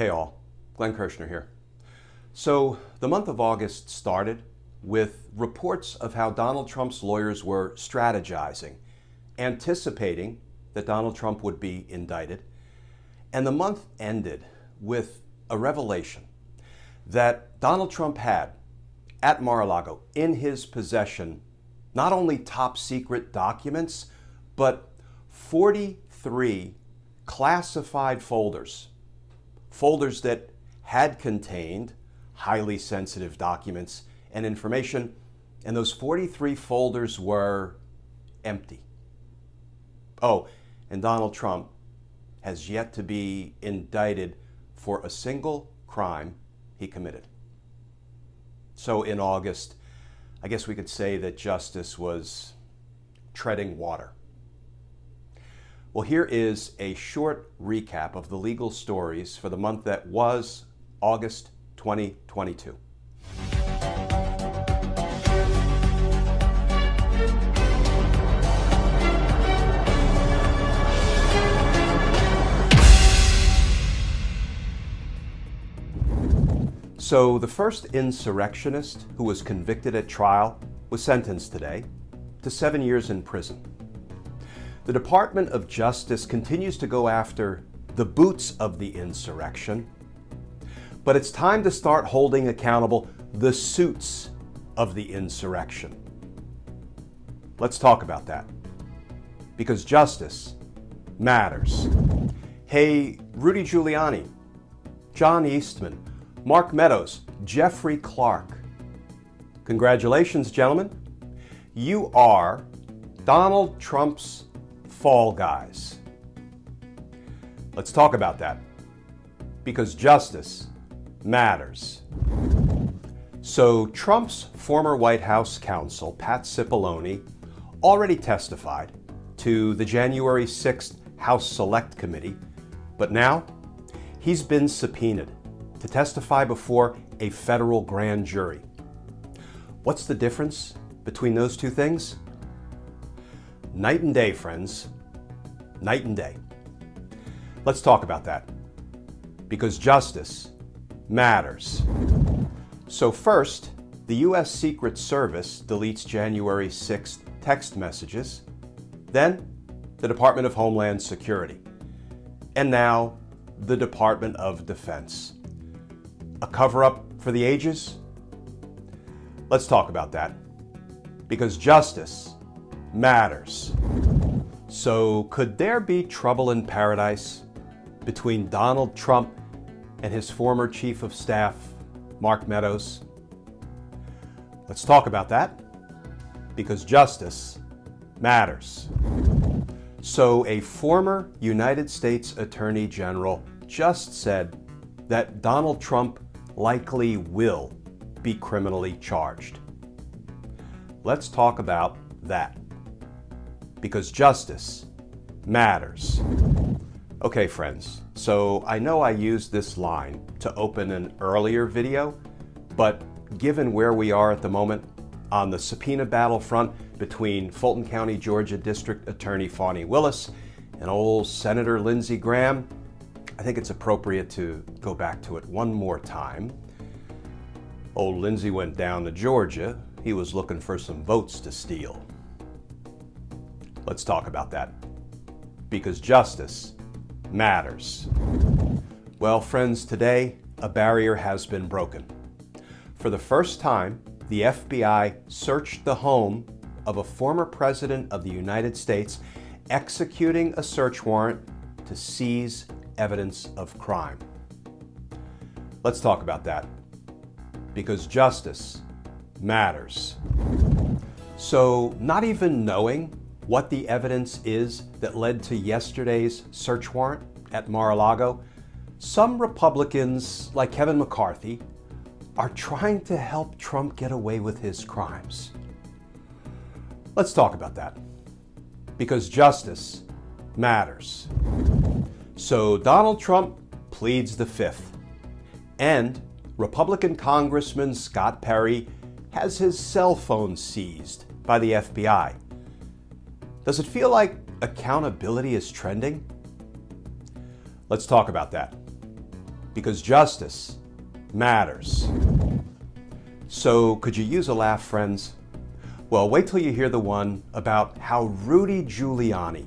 Hey all, Glenn Kirshner here. So the month of August started with reports of how Donald Trump's lawyers were strategizing, anticipating that Donald Trump would be indicted. And the month ended with a revelation that Donald Trump had at Mar-a-Lago in his possession not only top secret documents, but 43 classified folders that had contained highly sensitive documents and information, and those 43 folders were empty. Oh, and Donald Trump has yet to be indicted for a single crime he committed. So in August, I guess we could say that justice was treading water. Well, here is a short recap of the legal stories for the month that was August 2022. So the first insurrectionist who was convicted at trial was sentenced today to 7 years in prison. The Department of Justice continues to go after the boots of the insurrection, but it's time to start holding accountable the suits of the insurrection. Let's talk about that, because justice matters. Hey, Rudy Giuliani, John Eastman, Mark Meadows, Jeffrey Clark. Congratulations, gentlemen. You are Donald Trump's fall guys. Let's talk about that, because justice matters. So Trump's former White House counsel, Pat Cipollone, already testified to the January 6th House Select Committee, but now he's been subpoenaed to testify before a federal grand jury. What's the difference between those two things? Night and day, friends. Night and day. Let's talk about that, because justice matters. So first, the U.S. Secret Service deletes January 6th text messages, then the Department of Homeland Security, and now the Department of Defense. A cover-up for the ages? Let's talk about that, because justice matters. So could there be trouble in paradise between Donald Trump and his former chief of staff, Mark Meadows? Let's talk about that, because justice matters. So a former United States Attorney General just said that Donald Trump likely will be criminally charged. Let's talk about that, because justice matters. Okay, friends, so I know I used this line to open an earlier video, but given where we are at the moment on the subpoena battlefront between Fulton County, Georgia District Attorney Fani Willis and old Senator Lindsey Graham, I think it's appropriate to go back to it one more time. Old Lindsey went down to Georgia. He was looking for some votes to steal. Let's talk about that, because justice matters. Well, friends, today a barrier has been broken. For the first time, the FBI searched the home of a former president of the United States, executing a search warrant to seize evidence of crime. Let's talk about that, because justice matters. So, not even knowing what the evidence is that led to yesterday's search warrant at Mar-a-Lago, some Republicans, like Kevin McCarthy, are trying to help Trump get away with his crimes. Let's talk about that, because justice matters. So Donald Trump pleads the Fifth, and Republican Congressman Scott Perry has his cell phone seized by the FBI. Does it feel like accountability is trending? Let's talk about that, because justice matters. So could you use a laugh, friends? Well, wait till you hear the one about how Rudy Giuliani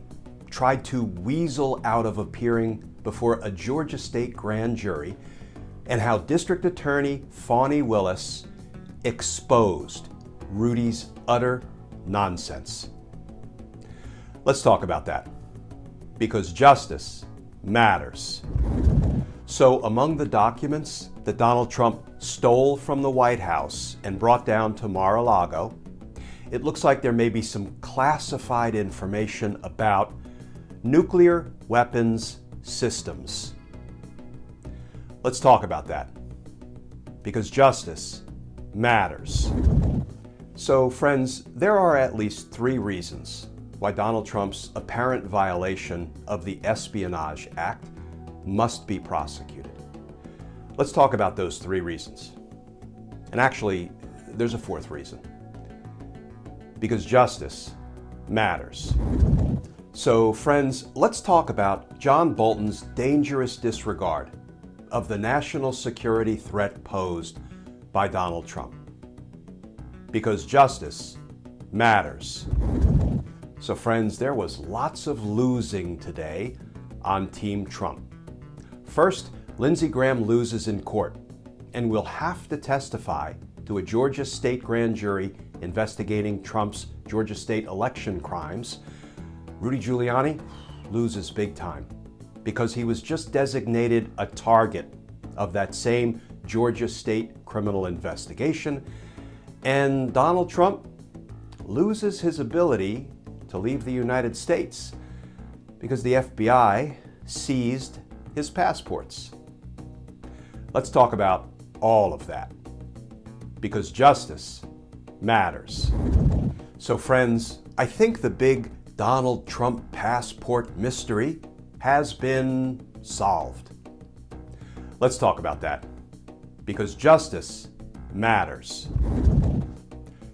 tried to weasel out of appearing before a Georgia state grand jury, and how District Attorney Fani Willis exposed Rudy's utter nonsense. Let's talk about that, because justice matters. So among the documents that Donald Trump stole from the White House and brought down to Mar-a-Lago, it looks like there may be some classified information about nuclear weapons systems. Let's talk about that, because justice matters. So, friends, there are at least 3 reasons why Donald Trump's apparent violation of the Espionage Act must be prosecuted. Let's talk about those 3 reasons. And actually, there's a 4th reason. Because justice matters. So, friends, let's talk about John Bolton's dangerous disregard of the national security threat posed by Donald Trump. Because justice matters. So, friends, there was lots of losing today on Team Trump. First, Lindsey Graham loses in court and will have to testify to a Georgia state grand jury investigating Trump's Georgia state election crimes. Rudy Giuliani loses big time because he was just designated a target of that same Georgia state criminal investigation. And Donald Trump loses his ability to leave the United States because the FBI seized his passports. Let's talk about all of that, because justice matters. So, friends, I think the big Donald Trump passport mystery has been solved. Let's talk about that, because justice matters.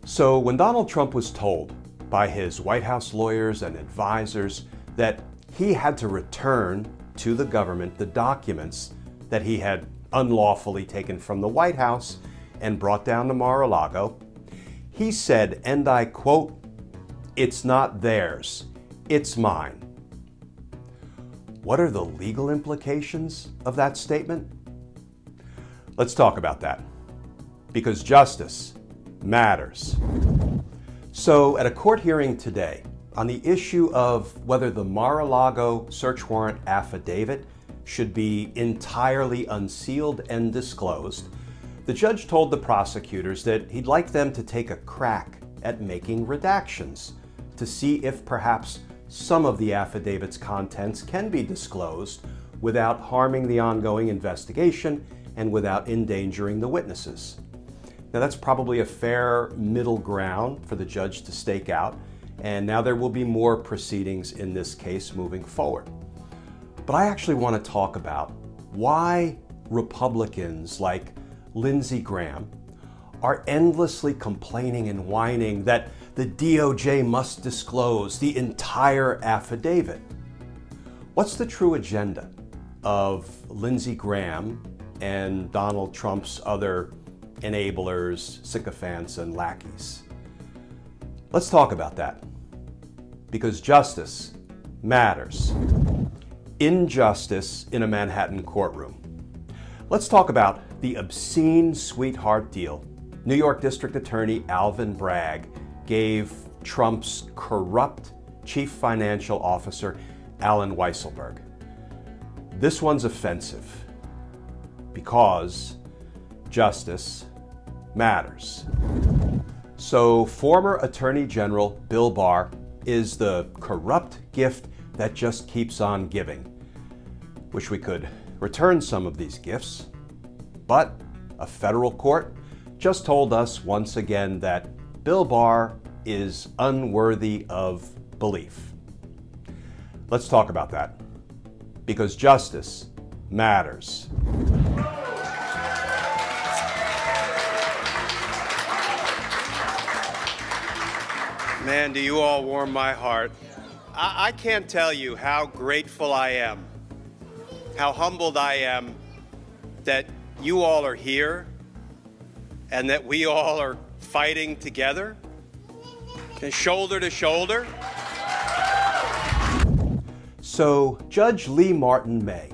So, when Donald Trump was told by his White House lawyers and advisors that he had to return to the government the documents that he had unlawfully taken from the White House and brought down to Mar-a-Lago, he said, and I quote, "It's not theirs, it's mine." What are the legal implications of that statement? Let's talk about that, because justice matters. So, at a court hearing today on the issue of whether the Mar-a-Lago search warrant affidavit should be entirely unsealed and disclosed, the judge told the prosecutors that he'd like them to take a crack at making redactions to see if perhaps some of the affidavit's contents can be disclosed without harming the ongoing investigation and without endangering the witnesses. Now, that's probably a fair middle ground for the judge to stake out, and now there will be more proceedings in this case moving forward. But I actually want to talk about why Republicans like Lindsey Graham are endlessly complaining and whining that the DOJ must disclose the entire affidavit. What's the true agenda of Lindsey Graham and Donald Trump's other enablers, sycophants, and lackeys? Let's talk about that, because justice matters. Injustice in a Manhattan courtroom. Let's talk about the obscene sweetheart deal New York District Attorney Alvin Bragg gave Trump's corrupt chief financial officer Alan Weisselberg. This one's offensive because justice matters. So, former Attorney General Bill Barr is the corrupt gift that just keeps on giving. Wish we could return some of these gifts, but a federal court just told us once again that Bill Barr is unworthy of belief. Let's talk about that, because justice matters. Man, do you all warm my heart. I can't tell you how grateful I am, how humbled I am that you all are here and that we all are fighting together, shoulder to shoulder. So Judge Lee Martin May,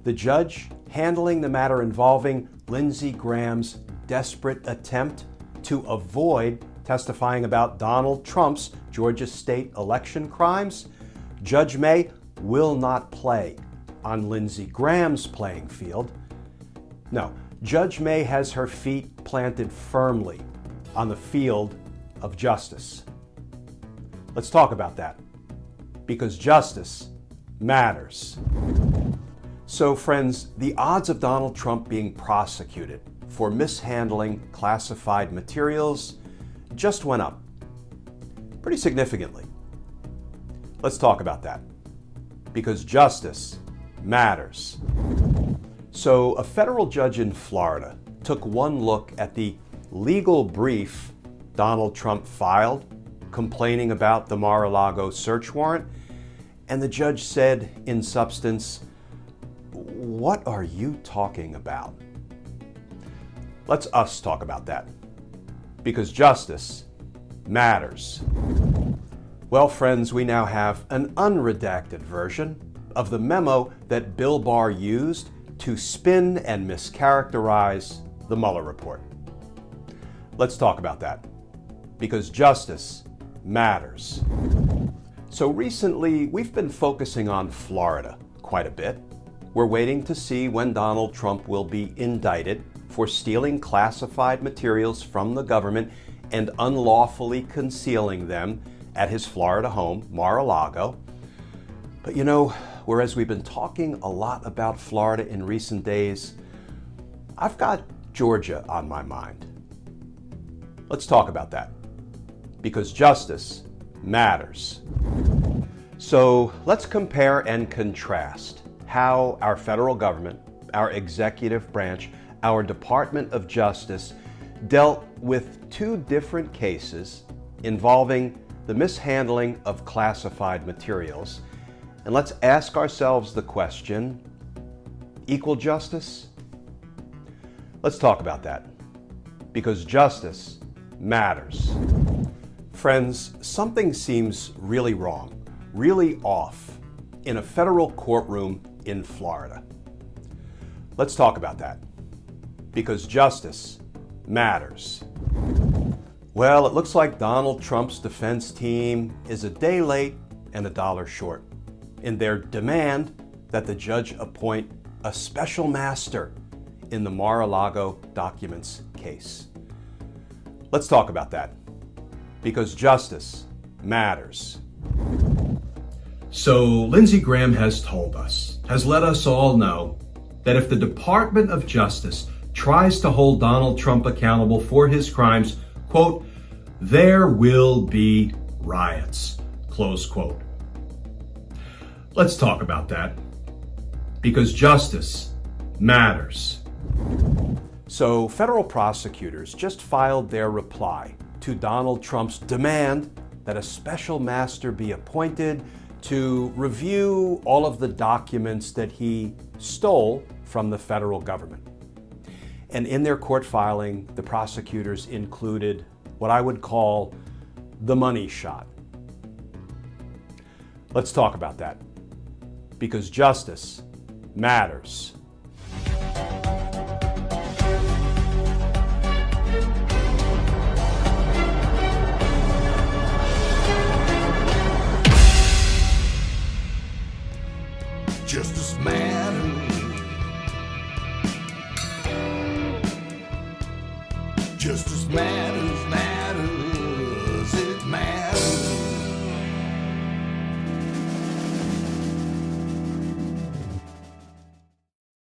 the judge handling the matter involving Lindsey Graham's desperate attempt to avoid testifying about Donald Trump's Georgia state election crimes, Judge May will not play on Lindsey Graham's playing field. No, Judge May has her feet planted firmly on the field of justice. Let's talk about that, because justice matters. So friends, the odds of Donald Trump being prosecuted for mishandling classified materials just went up pretty significantly. Let's talk about that, because justice matters. So a federal judge in Florida took one look at the legal brief Donald Trump filed complaining about the Mar-a-Lago search warrant, and the judge said in substance, "What are you talking about?" Let's us talk about that, because justice matters. Well, friends, we now have an unredacted version of the memo that Bill Barr used to spin and mischaracterize the Mueller report. Let's talk about that, because justice matters. So recently, we've been focusing on Florida quite a bit. We're waiting to see when Donald Trump will be indicted for stealing classified materials from the government and unlawfully concealing them at his Florida home, Mar-a-Lago. But you know, whereas we've been talking a lot about Florida in recent days, I've got Georgia on my mind. Let's talk about that, because justice matters. So let's compare and contrast how our federal government, our executive branch, our Department of Justice dealt with two different cases involving the mishandling of classified materials. And let's ask ourselves the question, equal justice? Let's talk about that, because justice matters. Friends, something seems really wrong, really off in a federal courtroom in Florida. Let's talk about that, because justice matters. Well, it looks like Donald Trump's defense team is a day late and $1 short in their demand that the judge appoint a special master in the Mar-a-Lago documents case. Let's talk about that, because justice matters. So Lindsey Graham has told us, has let us all know, that if the Department of Justice tries to hold Donald Trump accountable for his crimes, quote, there will be riots, close quote. Let's talk about that, because justice matters. So federal prosecutors just filed their reply to Donald Trump's demand that a special master be appointed to review all of the documents that he stole from the federal government. And in their court filing, the prosecutors included what I would call the money shot. Let's talk about that, because justice matters. Justice matters. Justice matters.